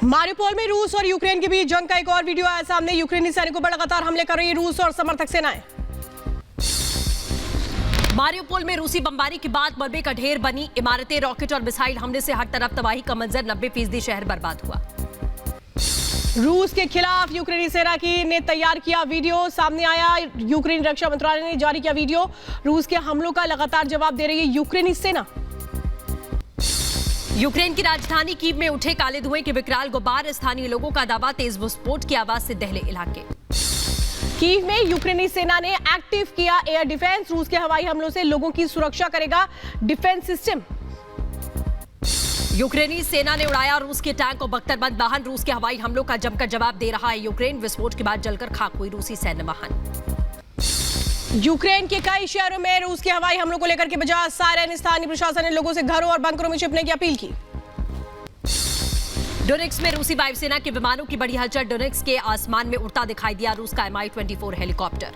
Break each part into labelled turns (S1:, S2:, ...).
S1: मारिउपोल में रूस और यूक्रेन के बीच जंग का एक और वीडियो आया सामने। यूक्रेनी सैनिकों पर लगातार हमले कर रही रूस और समर्थक सेनाएं।
S2: मारिउपोल में रूसी बमबारी के बाद मलबे का ढेर बनी इमारतें, रॉकेट और मिसाइल हमले से हर तरफ तबाही का मंजर। 90% शहर बर्बाद हुआ।
S1: रूस के खिलाफ यूक्रेनी सेना की ने तैयार किया वीडियो सामने आया। यूक्रेनी रक्षा मंत्रालय ने जारी किया वीडियो। रूस के हमलों का लगातार जवाब दे रही है यूक्रेनी सेना।
S2: यूक्रेन की राजधानी कीव में उठे काले धुएं के विकराल गुब्बार। स्थानीय लोगों का दावा, तेज विस्फोट की आवाज से दहले इलाके।
S1: कीव में यूक्रेनी सेना ने एक्टिव किया एयर डिफेंस। रूस के हवाई हमलों से लोगों की सुरक्षा करेगा डिफेंस सिस्टम।
S2: यूक्रेनी सेना ने उड़ाया रूस के टैंक और बख्तरबंद वाहन। रूस के हवाई हमलों का जमकर जवाब दे रहा है यूक्रेन। विस्फोट के बाद जलकर खाक हुई रूसी सैन्य वाहन।
S1: यूक्रेन के कई शहरों में रूस के हवाई हमलों को लेकर के बजा सायरन। स्थानीय प्रशासन ने लोगों से घरों और बंकरों में छिपने की अपील की।
S2: डोनेट्स्क में रूसी वायुसेना के विमानों की बड़ी हलचल। डोनेट्स्क के आसमान में उड़ता दिखाई दिया रूस का Mi-24 हेलीकॉप्टर।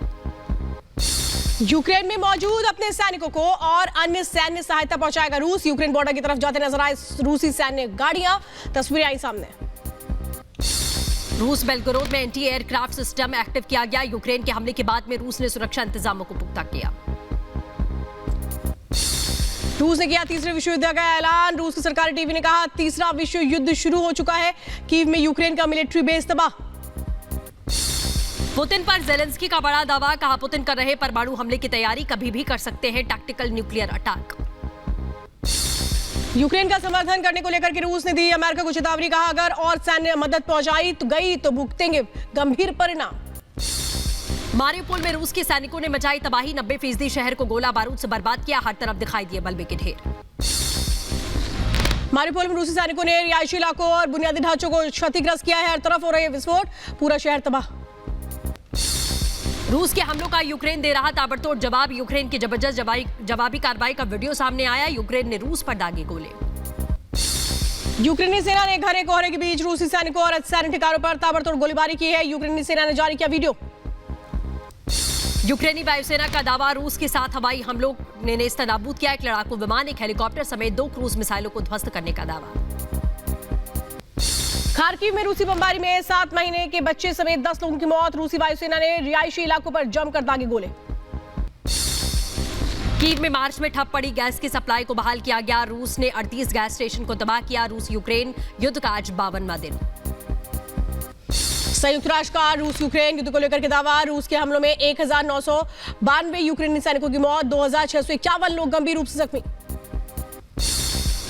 S1: यूक्रेन में मौजूद अपने सैनिकों को और अन्य सैन्य सहायता पहुंचाएगा रूस। यूक्रेन बॉर्डर की तरफ जाते नजर आए रूसी सैन्य गाड़ियां। तस्वीरें आई सामने।
S2: रूस बेलगोरोद में एंटी एयरक्राफ्ट सिस्टम एक्टिव किया गया। यूक्रेन के हमले के बाद में रूस ने सुरक्षा इंतजामों को पुख्ता किया।
S1: रूस ने किया तीसरे विश्व युद्ध का ऐलान। रूस की सरकारी टीवी ने कहा तीसरा विश्व युद्ध शुरू हो चुका है। कीव में यूक्रेन का मिलिट्री बेस तबाह।
S2: पुतिन पर जेलेंस्की का बड़ा दावा। कहा पुतिन कर रहे परमाणु हमले की तैयारी, कभी भी कर सकते हैं टैक्टिकल न्यूक्लियर अटैक।
S1: यूक्रेन का समर्थन करने को लेकर के रूस ने दी अमेरिका को चेतावनी। कहा अगर और सैन्य मदद पहुंचाई तो गई तो भुगतेंगे गंभीर परिणाम।
S2: मारिउपोल में रूस के सैनिकों ने मचाई तबाही। 90% शहर को गोला बारूद से बर्बाद किया। हर तरफ दिखाई दिए मलबे के ढेर।
S1: मारिउपोल में रूसी सैनिकों ने रिहायशी इलाकों और बुनियादी ढांचों को क्षतिग्रस्त किया है। हर तरफ हो रहे विस्फोट, पूरा शहर तबाह।
S2: रूस के हमलों का यूक्रेन दे रहा ताबड़तोड़ जवाब। यूक्रेन की जबरदस्त जवाबी कार्रवाई का वीडियो सामने आया। यूक्रेन ने रूस पर दागे गोले।
S1: यूक्रेनी सेना ने घने कोहरे के बीच रूसी सैनिकों और सैन्य ठिकानों पर ताबड़तोड़ गोलीबारी की है। यूक्रेनी सेना ने जारी किया वीडियो।
S2: यूक्रेनी वायुसेना का दावा, रूस के साथ हवाई हमलों ने नेस्तनाबूद किया। एक लड़ाकू विमान, एक हेलीकॉप्टर समेत 2 क्रूज मिसाइलों को ध्वस्त करने का दावा।
S1: खार्किव में रूसी बमबारी में 7 महीने के बच्चे समेत 10 लोगों की मौत। रूसी वायुसेना ने रिहायशी इलाकों पर जमकर दागे गोले।
S2: कीव में मार्च में ठप पड़ी गैस की सप्लाई को बहाल किया गया। रूस ने 38 गैस स्टेशन को तबाह किया। रूस यूक्रेन युद्ध का आज 52वां दिन।
S1: संयुक्त राष्ट्र का रूस यूक्रेन युद्ध को लेकर के दावा। रूस के हमलों में 1992 यूक्रेनी सैनिकों की मौत। 2651 लोग गंभीर रूप से जख्मी।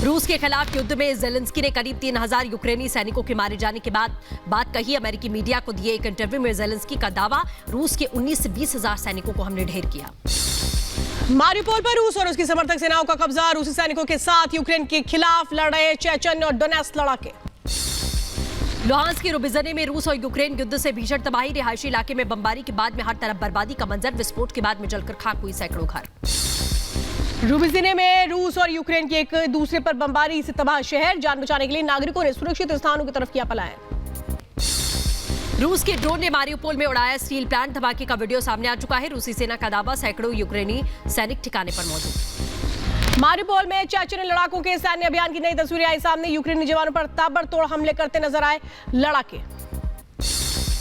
S2: रूस के खिलाफ युद्ध में जेलेंस्की ने करीब 3000 यूक्रेनी सैनिकों के मारे जाने के बाद बात कही। अमेरिकी मीडिया को दिए एक इंटरव्यू में जेलेंस्की का दावा, रूस के 19 से 20 हजार सैनिकों को हमने ढेर किया।
S1: मारिउपोल पर रूस और उसकी समर्थक सेनाओं का कब्जा। रूसी सैनिकों के साथ यूक्रेन के खिलाफ लड़ रहे चेचन और डोनेट्स्क लड़ाके।
S2: लुहांस्क की रुबिजने में रूस और यूक्रेन युद्ध से भीषण तबाही। रिहायशी इलाके में बमबारी के बाद में हर तरफ बर्बादी का मंजर। विस्फोट के बाद में जलकर खाक हुई सैकड़ों घर।
S1: रुबिजने में रूस और यूक्रेन की एक दूसरे पर बमबारी से तबाह शहर। जान बचाने के लिए नागरिकों ने सुरक्षित स्थानों की तरफ किया पलायन।
S2: रूस के ड्रोन ने मारिउपोल में उड़ाया स्टील प्लांट। धमाके का वीडियो सामने आ चुका है। रूसी सेना का दावा, सैकड़ों यूक्रेनी सैनिक ठिकाने पर मौजूद।
S1: मारिउपोल में चेचन लड़ाकों के सैन्य अभियान की नई तस्वीरें आई सामने। यूक्रेनी जवानों पर ताबड़तोड़ हमले करते नजर आए लड़ाके।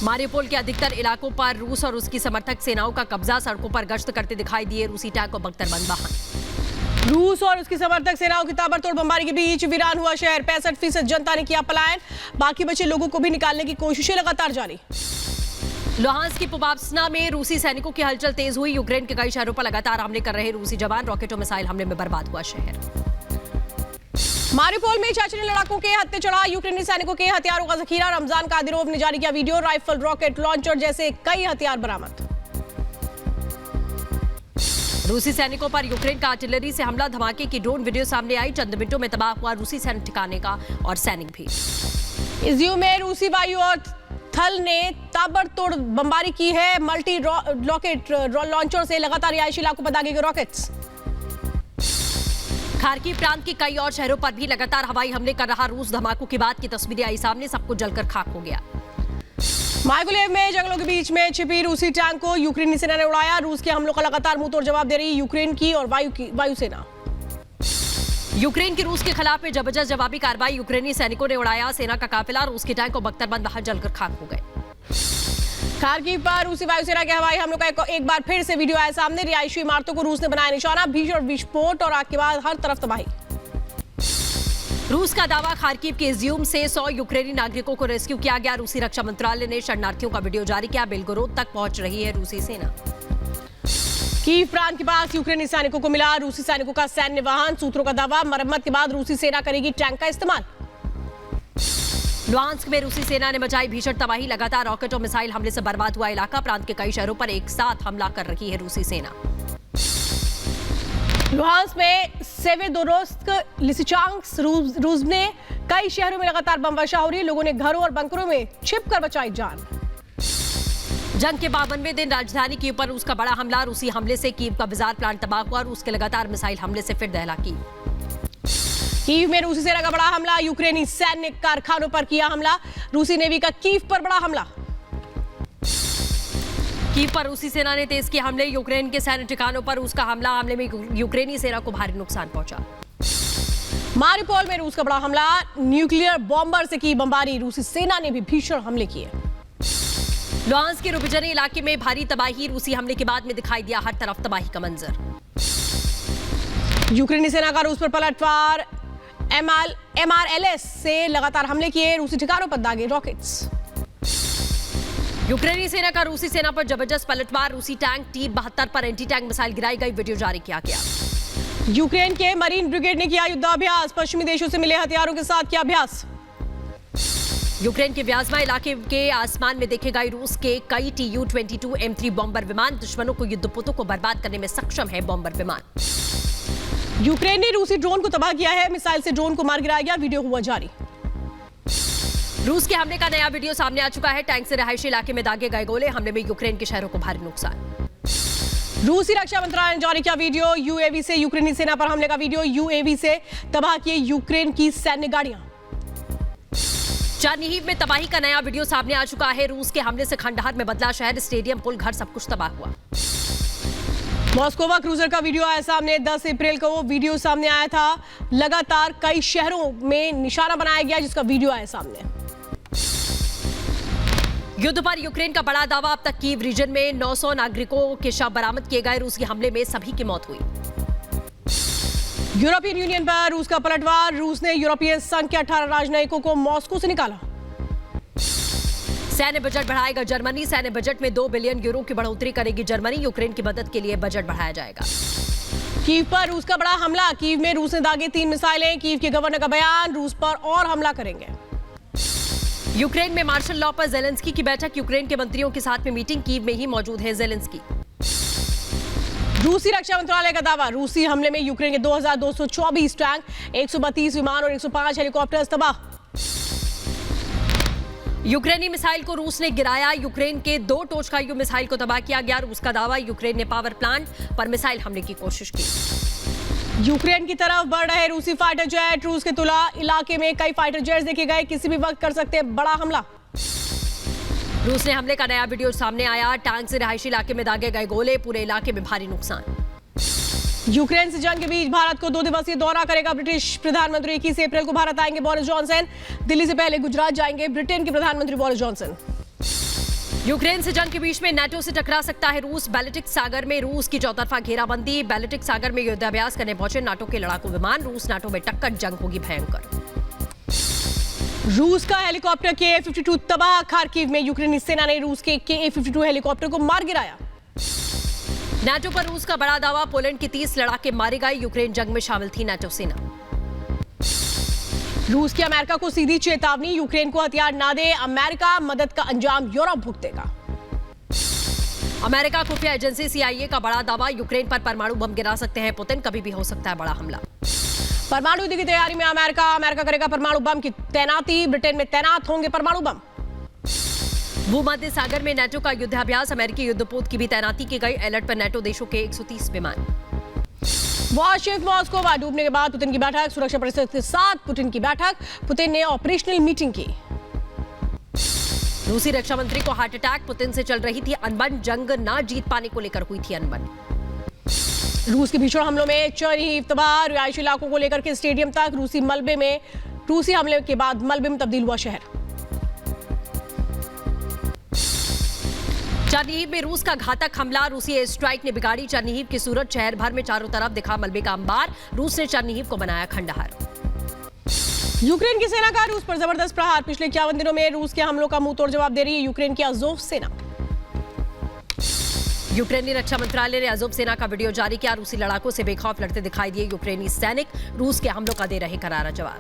S2: मारिउपोल के अधिकतर इलाकों पर रूस और उसकी समर्थक सेनाओं का कब्जा। सड़कों पर गश्त करते दिखाई दिए रूसी टैंक और बख्तरबंद वाहन।
S1: रूस और उसकी समर्थक सेनाओं की ताबड़तोड़ बमबारी के बीच वीरान हुआ शहर। 65% जनता ने किया पलायन। बाकी बचे लोगों को भी निकालने की कोशिशें लगातार जारी।
S2: लुहांस्क की पोपाव्सना में रूसी सैनिकों की हलचल तेज हुई। यूक्रेन के कई शहरों पर लगातार हमले कर रहे रूसी जवान। रॉकेट और मिसाइल हमले में बर्बाद हुआ शहर।
S1: मारिउपोल में चेचन लड़ाकों के हत्थे चढ़ा यूक्रेनी सैनिकों के हथियारों का जखीरा। रमजान कादिरोव ने जारी किया वीडियो। राइफल, रॉकेट लॉन्चर जैसे कई हथियार बरामद।
S2: रूसी सैनिकों पर यूक्रेन का आर्टिलरी से हमला। धमाके की ड्रोन वीडियो सामने आई। चंद मिनटों में तबाह हुआ रूसी सैन्य ठिकाने का और सैनिक भी।
S1: इज़्यूम में रूसी वायु और थल ने ताबड़तोड़ बमबारी की है। मल्टी रॉकेट लॉन्चर से लगातार रिहायशी इलाकों पर दागे गए रॉकेट्स।
S2: खार्किव प्रांत के कई और शहरों पर भी लगातार हवाई हमले कर रहा रूस। धमाकों के बाद की तस्वीरें आई सामने। सब कुछ जलकर खाक हो गया।
S1: माइकोलेव में जंगलों के बीच में छिपी रूसी टैंक को यूक्रेनी सेना ने उड़ाया। रूस के हमलों का लगातार मुंहतोड़ जवाब दे रही यूक्रेन की और वायुसेना।
S2: यूक्रेन की रूस के खिलाफ में जबरदस्त जवाबी कार्रवाई, यूक्रेनी सैनिकों ने उड़ाया सेना का काफिला, रूस के टैंक और बख्तरबंद वहां जलकर खाक हो गए।
S1: खार्किव पर रूसी वायुसेना के हवाई हमलों का एक बार फिर से वीडियो आया सामने, रिहायशी इमारतों को रूस ने बनाया निशाना, भीषण विस्फोट और आग के बाद हर तरफ तबाही।
S2: रूस का दावा, खार्किव के इज्यूम से 100 यूक्रेनी नागरिकों को रेस्क्यू किया गया। रूसी रक्षा मंत्रालय ने शरणार्थियों का वीडियो जारी किया, बेलगोरोद तक पहुंच रही है रूसी सेना।
S1: कीव प्रांत के पास यूक्रेनी सैनिकों को मिला रूसी सैनिकों का सैन्य वाहन, सूत्रों का दावा, मरम्मत के बाद रूसी सेना करेगी टैंक का इस्तेमाल।
S2: लुहांस्क में रूसी सेना ने मचाई भीषण तबाही, लगातार रॉकेट और मिसाइल हमले से बर्बाद हुआ इलाका, प्रांत के कई शहरों पर एक साथ हमला कर रही है रूसी सेना।
S1: लुहांस्क में सेवेरोडोनेत्स्क, लिसिचांस्क, रूस ने कई शहरों में लगातार बम वर्षा हो रही है, लोगों ने घरों और बंकरों में छिपकर बचाई जान।
S2: जंग के 52वें दिन राजधानी कीव पर रूस का बड़ा हमला, रूसी हमले से कीव का बाजार प्लांट तबाह हुआ, रूस के लगातार मिसाइल हमले से फिर दहला
S1: कीव में रूसी सेना का बड़ा हमला, यूक्रेनी सैन्य कारखानों पर किया हमला, रूसी नेवी का कीव पर बड़ा हमला।
S2: कीव पर रूसी सेना ने तेज किए हमले, यूक्रेन के सैन्य ठिकानों पर रूस का हमले में यूक्रेनी सेना को भारी नुकसान पहुंचा।
S1: मारिउपोल में रूस का बड़ा हमला, न्यूक्लियर बॉम्बर से की बमबारी, रूसी सेना ने भी भीषण हमले किए।
S2: लुहांस्क के रुबिजनी इलाके में भारी तबाही, रूसी हमले के बाद में दिखाई दिया हर तरफ तबाही का मंजर।
S1: यूक्रेनी सेना का रूस पर पलटवार, MRLS से लगातार हमले किए, रूसी ठिकानों पर दागे रॉकेट्स।
S2: यूक्रेनी सेना का रूसी सेना पर जबरदस्त पलटवार, रूसी टैंक T-72 पर एंटी टैंक मिसाइल गिराई गई, वीडियो जारी किया गया।
S1: यूक्रेन के मरीन ब्रिगेड ने किया युद्धाभ्यास, पश्चिमी देशों से मिले हथियारों के साथ किया अभ्यास।
S2: यूक्रेन के व्याज्मा इलाके के आसमान में देखे गए रूस के कई Tu-22 M3 बॉम्बर विमान, दुश्मनों को युद्धपोतों को बर्बाद करने में सक्षम है बॉम्बर विमान।
S1: यूक्रेन ने रूसी ड्रोन को तबाह किया है, मिसाइल से ड्रोन को मार गिराया गया, वीडियो हुआ जारी।
S2: रूस के हमले का नया वीडियो सामने आ चुका है, टैंक से रिहायशी इलाके में दागे गए गोले, हमले में यूक्रेन के शहरों को भारी नुकसान।
S1: रूसी रक्षा मंत्रालय ने जारी किया वीडियो, यूएवी से यूक्रेनी सेना पर हमले का वीडियो, यूएवी से तबाह किए यूक्रेन की सैन्य गाड़ियां।
S2: चर्निहिव में तबाही का नया वीडियो सामने आ चुका है, रूस के हमले से खंडहर में बदला शहर, स्टेडियम, पुल, घर सब कुछ तबाह हुआ।
S1: मॉस्कोवा क्रूजर का वीडियो आया सामने, 10 अप्रैल को वो वीडियो सामने आया था, लगातार कई शहरों में निशाना बनाया गया जिसका वीडियो आया सामने।
S2: युद्ध पर यूक्रेन का बड़ा दावा, अब तक कीव रीजन में 900 नागरिकों के शव बरामद किए गए, रूस के हमले में सभी की मौत हुई।
S1: यूरोपियन यूनियन पर रूस का पलटवार, रूस ने यूरोपीय संघ के 18 राजनयिकों को मॉस्को से निकाला।
S2: सैन्य बजट बढ़ाएगा जर्मनी, सैन्य बजट में 2 बिलियन यूरो की बढ़ोतरी करेगी जर्मनी, यूक्रेन की मदद के लिए बजट बढ़ाया जाएगा।
S1: कीव पर रूस का बड़ा हमला, कीव में रूस ने दागे 3 मिसाइलें, कीव के गवर्नर का बयान, रूस पर और हमला करेंगे।
S2: यूक्रेन में मार्शल लॉ पर जेलेंस्की की बैठक, यूक्रेन के मंत्रियों के साथ में मीटिंग, कीव में ही मौजूद है जेलेंस्की।
S1: रूसी रक्षा मंत्रालय का दावा, रूसी हमले में यूक्रेन के 2224 टैंक, 132 विमान और 105 हेलीकॉप्टर तबाह।
S2: यूक्रेनी मिसाइल को रूस ने गिराया, यूक्रेन के 2 टोचकायु मिसाइल को तबाह किया गया, रूस का दावा, यूक्रेन ने पावर प्लांट पर मिसाइल हमले की कोशिश की।
S1: यूक्रेन की तरफ बढ़ रहे रूसी फाइटर जेट, रूस के तुला इलाके में कई फाइटर जेट्स देखे गए, किसी भी वक्त कर सकते हैं बड़ा हमला।
S2: रूस ने हमले का नया वीडियो सामने आया, टैंक से रिहायशी इलाके में दागे गए गोले, पूरे इलाके में भारी नुकसान।
S1: यूक्रेन से जंग के बीच भारत को 2 दिवसीय दौरा करेगा ब्रिटिश प्रधानमंत्री, 21 अप्रैल को भारत आएंगे बोरिस जॉनसन, दिल्ली से पहले गुजरात जाएंगे ब्रिटेन के प्रधानमंत्री बोरिस जॉनसन।
S2: यूक्रेन से जंग के बीच में नाटो से टकरा सकता है रूस, बैल्टिक सागर में रूस की चौतरफा घेराबंदी, बैल्टिक सागर में युद्धाभ्यास करने पहुंचे नाटो के लड़ाकू विमान, रूस नाटो में टक्कर, जंग होगी भयंकर।
S1: रूस का हेलीकॉप्टर Ka-52 तबाह, खार्किव में यूक्रेनी सेना ने रूस के Ka-52 हेलीकॉप्टर को मार गिराया।
S2: नाटो पर रूस का बड़ा दावा, पोलैंड के 30 लड़ाके मारे गए, यूक्रेन जंग में शामिल थी नाटो सेना।
S1: रूस की अमेरिका को सीधी चेतावनी, यूक्रेन को हथियार ना दे, अमेरिका मदद का अंजाम यूरोप भुगतेगा।
S2: अमेरिका खुफिया एजेंसी CIA का बड़ा दावा, यूक्रेन पर परमाणु बम गिरा सकते हैं पुतिन, कभी भी हो सकता है बड़ा हमला।
S1: परमाणु युद्ध की तैयारी में अमेरिका करेगा परमाणु बम की तैनाती, ब्रिटेन में तैनात होंगे परमाणु बम।
S2: भूमध्य सागर में नाटो का युद्धाभ्यास, अमेरिकी युद्धपोत की भी तैनाती की गई, अलर्ट पर नाटो देशों के 130 विमान।
S1: वॉशिंगटन मॉस्को डूबने के बाद पुतिन की बैठक, सुरक्षा परिषद के साथ पुतिन की बैठक, पुतिन ने ऑपरेशनल मीटिंग की।
S2: रूसी रक्षा मंत्री को हार्ट अटैक, पुतिन से चल रही थी अनबन, जंग ना जीत पाने को लेकर हुई थी अनबन।
S1: रूस के भीषण हमलों में चरनीहिव तबाह, रिहायशी इलाकों को लेकर के स्टेडियम तक रूसी हमले के बाद मलबे में तब्दील हुआ शहर।
S2: चरनीहिव में रूस का घातक हमला, रूसी एयर स्ट्राइक ने बिगाड़ी चरनीहिव की सूरत। शहर भर में चारों तरफ दिखा मलबे का अंबार। रूस ने चरनीहिव को बनाया खंडहर।
S1: यूक्रेन की सेना का रूस पर जबरदस्त प्रहार। पिछले 51 दिनों में रूस के हमलों का मुंहतोड़ जवाब दे रही है यूक्रेन की अज़ोव सेना।
S2: यूक्रेनी रक्षा मंत्रालय ने अज़ोव सेना का वीडियो जारी किया। रूसी लड़ाकों से बेखौफ लड़ते दिखाई दिए यूक्रेनी सैनिक। रूस के हमलों का दे रहे करारा जवाब।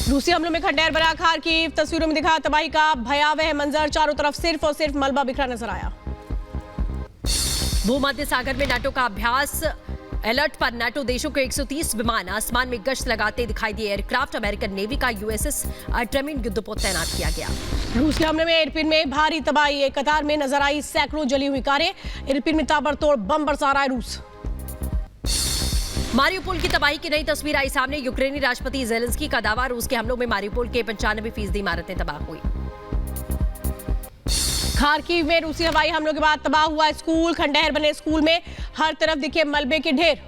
S1: रूसी हमलों में खंडहर बना खार्किव। तस्वीरों में दिखा तबाही का भयावह मंजर। चारों तरफ सिर्फ और सिर्फ मलबा बिखरा नजर आया।
S2: भूमध्य सागर में नाटो का अभ्यास। अलर्ट पर नाटो देशों के 130 विमान आसमान में गश्त लगाते दिखाई दिए एयरक्राफ्ट। अमेरिकन नेवी का यूएसएस आर्टेमिस युद्धपोत तैनात किया गया।
S1: रूस के हमले में इरपिन में भारी तबाही। एक कतार में नजर आई सैकड़ों जली हुई कारें। इरपिन में ताबड़तोड़ बम बरसा रहा है रूस।
S2: मारिउपोल की तबाही की नई तस्वीर आई सामने। यूक्रेनी राष्ट्रपति जेलेंस्की का दावा, रूस के हमलों में मारिउपोल के 95% इमारतें तबाह हुई।
S1: खार्किव में रूसी हवाई हमलों के बाद तबाह हुआ स्कूल। खंडहर बने स्कूल में हर तरफ दिखे मलबे के ढेर।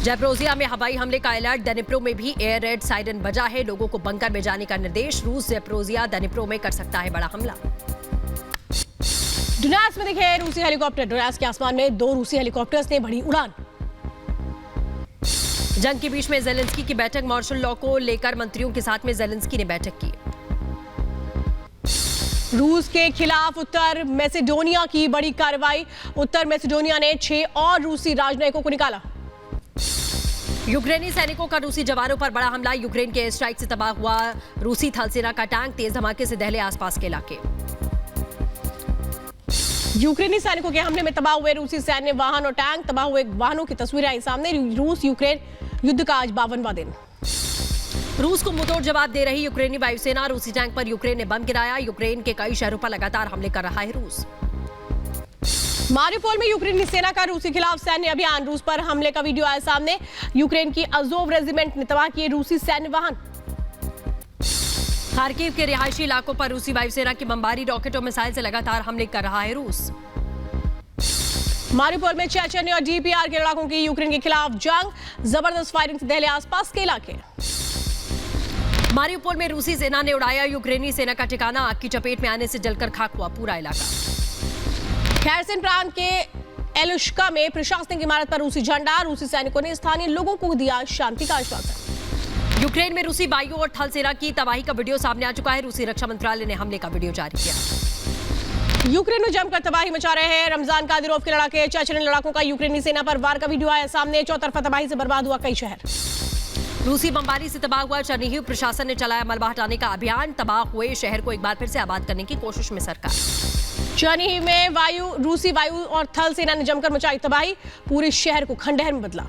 S2: ज़ैपोरिज़िया में हवाई हमले का अलर्ट। दनिप्रो में भी एयर रेड साइरन बजा है। लोगों को बंकर में जाने का निर्देश। रूस ज़ैपोरिज़िया दनिप्रो में कर सकता है बड़ा हमला।
S1: डोनेट्स्क में दिखे रूसी हेलीकॉप्टर। डोनेट्स्क के आसमान में 2 रूसी हेलीकॉप्टर्स ने भरी उड़ान।
S2: जंग के बीच में जेलेंस्की की बैठक। मार्शल लॉ को लेकर मंत्रियों के साथ में जेलेंस्की ने बैठक की।
S1: रूस के खिलाफ उत्तर मैसेडोनिया की बड़ी कार्रवाई। उत्तर मैसेडोनिया ने 6 और रूसी राजनयिकों को निकाला।
S2: यूक्रेनी सैनिकों का रूसी जवानों पर बड़ा हमला। यूक्रेन के एयर स्ट्राइक से तबाह हुआ रूसी थल सेना का टैंक। तेज धमाके से दहले आसपास के इलाके।
S1: यूक्रेनी सैनिकों के हमले में तबाह हुए रूसी सैन्य वाहन और टैंक। तबाह हुए वाहनों की तस्वीरें आई सामने। रूस यूक्रेन युद्ध का आज 52वां दिन।
S2: रूस को मुंहतोड़ जवाब दे रही यूक्रेनी वायुसेना। रूसी टैंक पर यूक्रेन ने बम गिराया। यूक्रेन के कई शहरों पर लगातार हमले कर रहा है रूस।
S1: मारिउपोल में यूक्रेनी सेना का रूसी खिलाफ सैन्य अभियान। रूस पर हमले का वीडियो आया सामने। यूक्रेन की अज़ोव रेजिमेंट ने तबाह किए रूसी सैन्य वाहन।
S2: खार्किव के रिहायशी इलाकों पर रूसी वायुसेना की बमबारी, रॉकेट और मिसाइल से लगातार हमले कर रहा है रूस।
S1: मारिउपोल में चेचन्य और डीपीआर के लड़ाकों की यूक्रेन के खिलाफ जंग। जबरदस्त फायरिंग से दहले आसपास के इलाके।
S2: मारिउपोल में रूसी सेना ने उड़ाया यूक्रेनी सेना का ठिकाना। आग की चपेट में आने से जलकर खाक हुआ पूरा इलाका।
S1: खैरसन प्रांत के एलुश्का में प्रशासनिक इमारत पर रूसी झंडा। रूसी सैनिकों ने स्थानीय लोगों को दिया शांति का आश्वासन।
S2: यूक्रेन में रूसी वायु और थल सेना की तबाही का वीडियो सामने आ चुका है। रूसी रक्षा मंत्रालय ने हमले का वीडियो जारी किया।
S1: यूक्रेन में जमकर तबाही मचा रहे हैं रमजान कादिरोव के लड़ाके। चेचन्य लड़ाकों का यूक्रेनी सेना पर वार का वीडियो आया सामने। चौतरफा तबाही से बर्बाद हुआ कई शहर।
S2: रूसी बमबारी से तबाह हुआ चरनीहिव। प्रशासन ने चलाया मलबा हटाने का अभियान। तबाह हुए शहर को एक बार फिर से आबाद करने की कोशिश में सरकार।
S1: चरनीहिव में रूसी वायु और थल सेना ने जमकर मचाई तबाही। पूरे शहर को खंडहर में बदला।